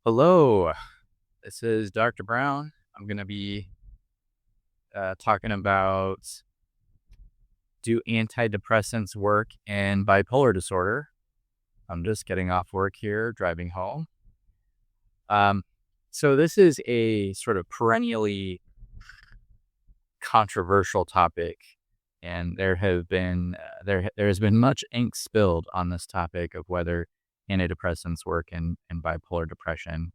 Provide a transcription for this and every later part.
Hello, this is Dr. Brown. I'm going to be talking about, do antidepressants work in bipolar disorder? I'm just getting off work here, driving home. Um, so this is a sort of perennially controversial topic, and there has been much ink spilled on this topic of whether antidepressants work in bipolar depression.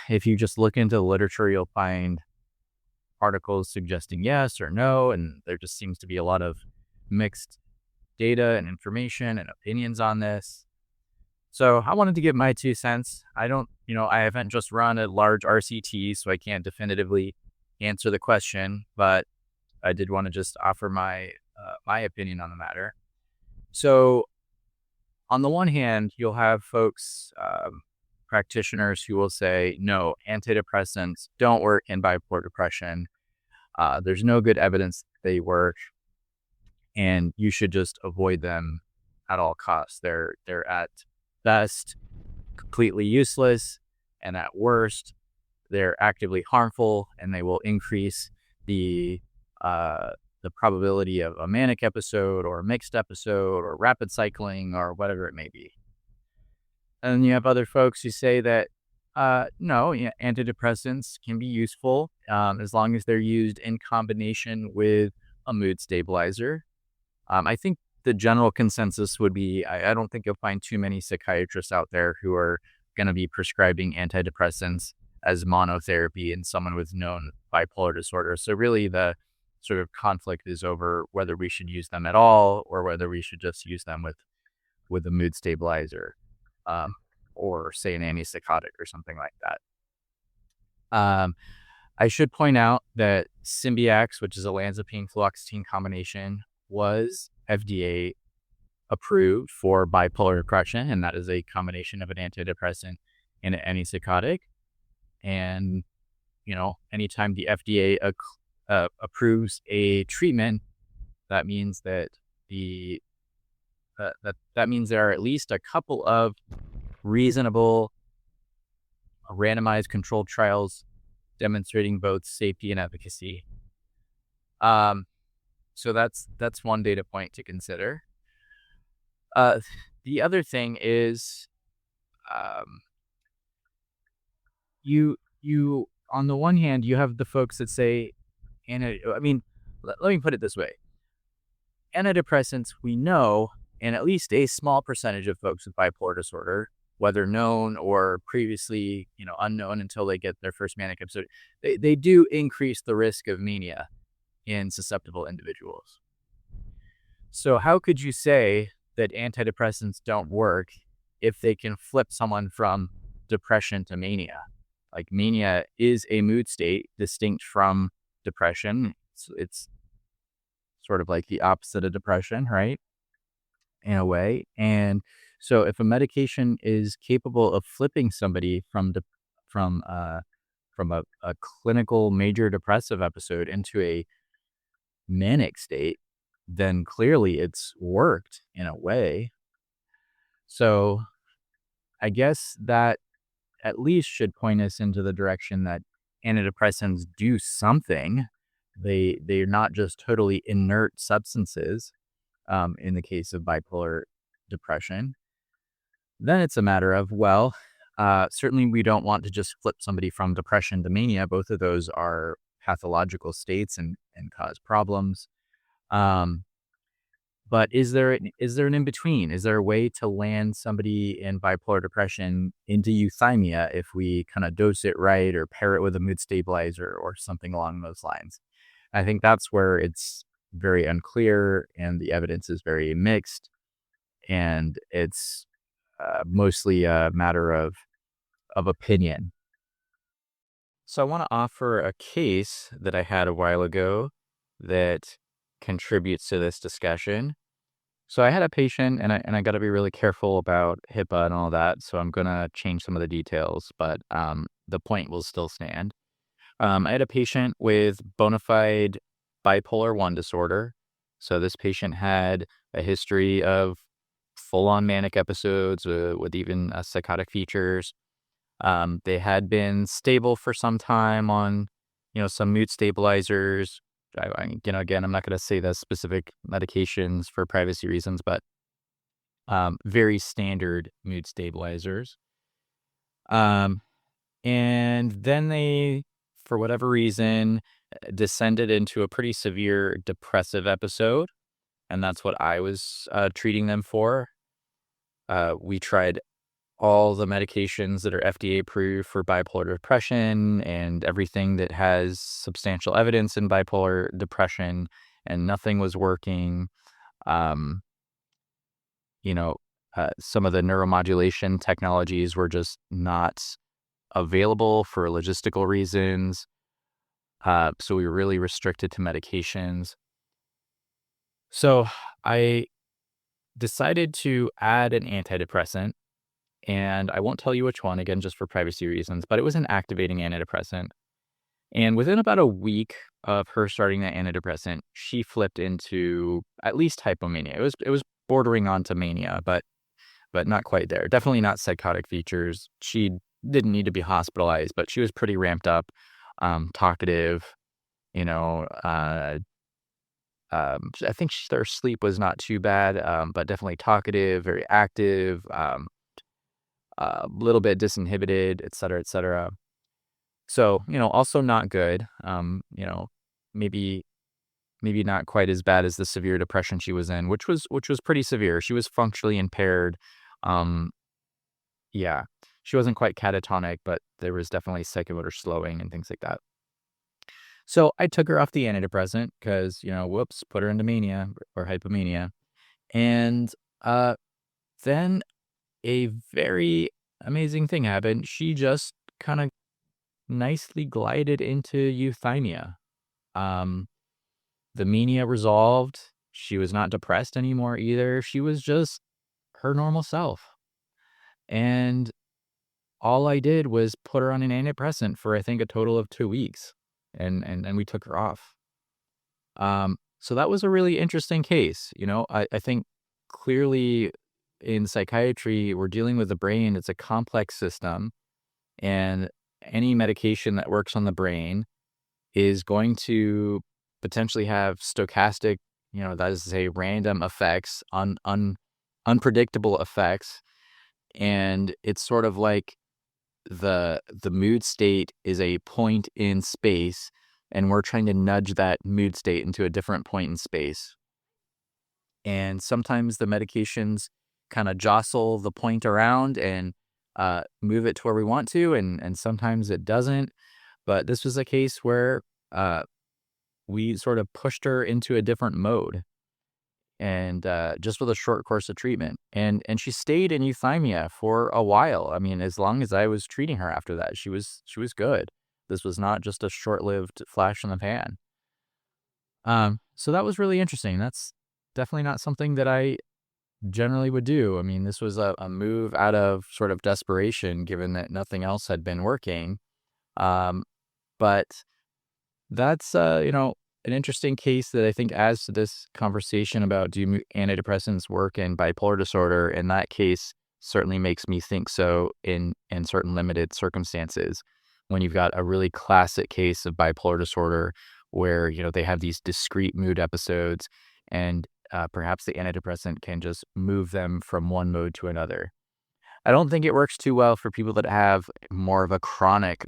If you just look into the literature, you'll find articles suggesting yes or no, and there just seems to be a lot of mixed data and information and opinions on this. So I wanted to give my 2 cents. I haven't just run a large RCT, so I can't definitively answer the question, but I did want to just offer my opinion on the matter. So on the one hand, you'll have folks, practitioners who will say, no, antidepressants don't work in bipolar depression. There's no good evidence they work, and you should just avoid them at all costs. They're at best completely useless, and at worst, they're actively harmful, and they will increase the probability of a manic episode or a mixed episode or rapid cycling or whatever it may be. And you have other folks who say that no, antidepressants can be useful as long as they're used in combination with a mood stabilizer. I think the general consensus would be I don't think you'll find too many psychiatrists out there who are going to be prescribing antidepressants as monotherapy in someone with known bipolar disorder. So really the sort of conflict is over whether we should use them at all or whether we should just use them with a mood stabilizer. Or say an antipsychotic or something like that. I should point out that Symbyax, which is a olanzapine fluoxetine combination, was FDA approved for bipolar depression, and that is a combination of an antidepressant and an antipsychotic. And anytime the FDA approves a treatment, that means that that means there are at least a couple of reasonable randomized controlled trials demonstrating both safety and efficacy. So that's one data point to consider. The other thing is, you on the one hand, you have the folks that say, let me put it this way. Antidepressants, we know, and at least a small percentage of folks with bipolar disorder, whether known or previously, unknown until they get their first manic episode, they do increase the risk of mania in susceptible individuals. So how could you say that antidepressants don't work if they can flip someone from depression to mania? Like, mania is a mood state distinct from depression. It's sort of like the opposite of depression, right? In a way. And so if a medication is capable of flipping somebody from a clinical major depressive episode into a manic state, then clearly it's worked in a way. So I guess that at least should point us into the direction that antidepressants do something. They're not just totally inert substances in the case of bipolar depression. Then it's a matter of, certainly we don't want to just flip somebody from depression to mania. Both of those are pathological states and cause problems. But is there an in-between? Is there a way to land somebody in bipolar depression into euthymia if we kind of dose it right or pair it with a mood stabilizer or something along those lines? I think that's where it's very unclear and the evidence is very mixed, and it's mostly a matter of opinion. So I want to offer a case that I had a while ago that contributes to this discussion. So I had a patient, and I got to be really careful about HIPAA and all that, so I'm going to change some of the details, but the point will still stand. I had a patient with bona fide bipolar 1 disorder. So this patient had a history of full-on manic episodes with even psychotic features. They had been stable for some time on, some mood stabilizers. Again, I'm not going to say the specific medications for privacy reasons, but very standard mood stabilizers. Um, and then they, for whatever reason, descended into a pretty severe depressive episode, and that's what I was treating them for. We tried all the medications that are FDA approved for bipolar depression and everything that has substantial evidence in bipolar depression, and nothing was working. Um, you know, some of the neuromodulation technologies were just not available for logistical reasons. So we were really restricted to medications. So I decided to add an antidepressant, and I won't tell you which one, again, just for privacy reasons, but it was an activating antidepressant. And within about a week of her starting that antidepressant, she flipped into at least hypomania. It was bordering onto mania, but not quite there. Definitely not psychotic features. She didn't need to be hospitalized, but she was pretty ramped up, talkative, you know, I think their sleep was not too bad, but definitely talkative, very active, a little bit disinhibited, et cetera, et cetera. So, also not good. Maybe maybe not quite as bad as the severe depression she was in, which was pretty severe. She was functionally impaired. Um, yeah, she wasn't quite catatonic, but there was definitely psychomotor slowing and things like that. So I took her off the antidepressant because, whoops, put her into mania or hypomania. And uh, then a very amazing thing happened. She just kind of nicely glided into euthymia. Um, the mania resolved. She was not depressed anymore either. She was just her normal self. And all I did was put her on an antidepressant for I think a total of 2 weeks, and we took her off. So that was a really interesting case. I think clearly in psychiatry, we're dealing with the brain. It's a complex system, and any medication that works on the brain is going to potentially have stochastic, that is to say, random effects on unpredictable effects. And it's sort of like the mood state is a point in space, and we're trying to nudge that mood state into a different point in space. And sometimes the medications kind of jostle the point around and move it to where we want to, and sometimes it doesn't. But this was a case where we sort of pushed her into a different mode, and just with a short course of treatment. And she stayed in euthymia for a while. I mean, as long as I was treating her after that, she was good. This was not just a short-lived flash in the pan. So that was really interesting. That's definitely not something that I generally would do. I mean, this was a move out of sort of desperation, given that nothing else had been working. Um, but that's, an interesting case that I think adds to this conversation about do antidepressants work in bipolar disorder. And that case certainly makes me think so in certain limited circumstances. When you've got a really classic case of bipolar disorder where, they have these discrete mood episodes, and perhaps the antidepressant can just move them from one mode to another. I don't think it works too well for people that have more of a chronic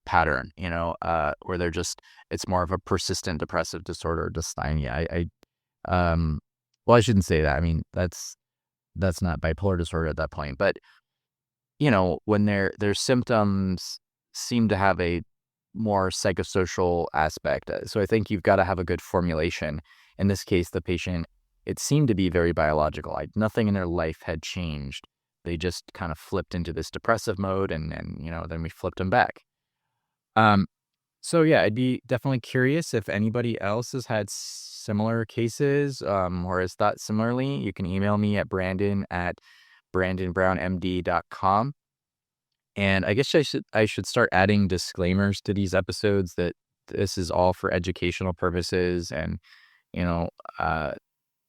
pattern, where it's more of a persistent depressive disorder, dysthymia. Well, I shouldn't say that. I mean, that's not bipolar disorder at that point, but when their symptoms seem to have a more psychosocial aspect. So I think you've got to have a good formulation. In this case, the patient, it seemed to be very biological. Nothing in their life had changed. They just kind of flipped into this depressive mode, and then we flipped them back. So yeah, I'd be definitely curious if anybody else has had similar cases, or has thought similarly. You can email me at brandon@brandonbrownmd.com. And I guess I should start adding disclaimers to these episodes that this is all for educational purposes, and you know, uh,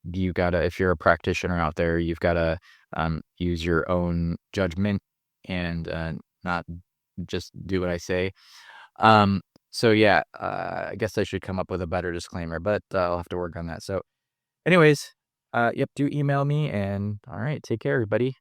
you gotta, if you're a practitioner out there, you've gotta use your own judgment and not just do what I say. Um, so yeah, I guess I should come up with a better disclaimer, but I'll have to work on that. So anyways, yep, do email me, and all right, take care, everybody.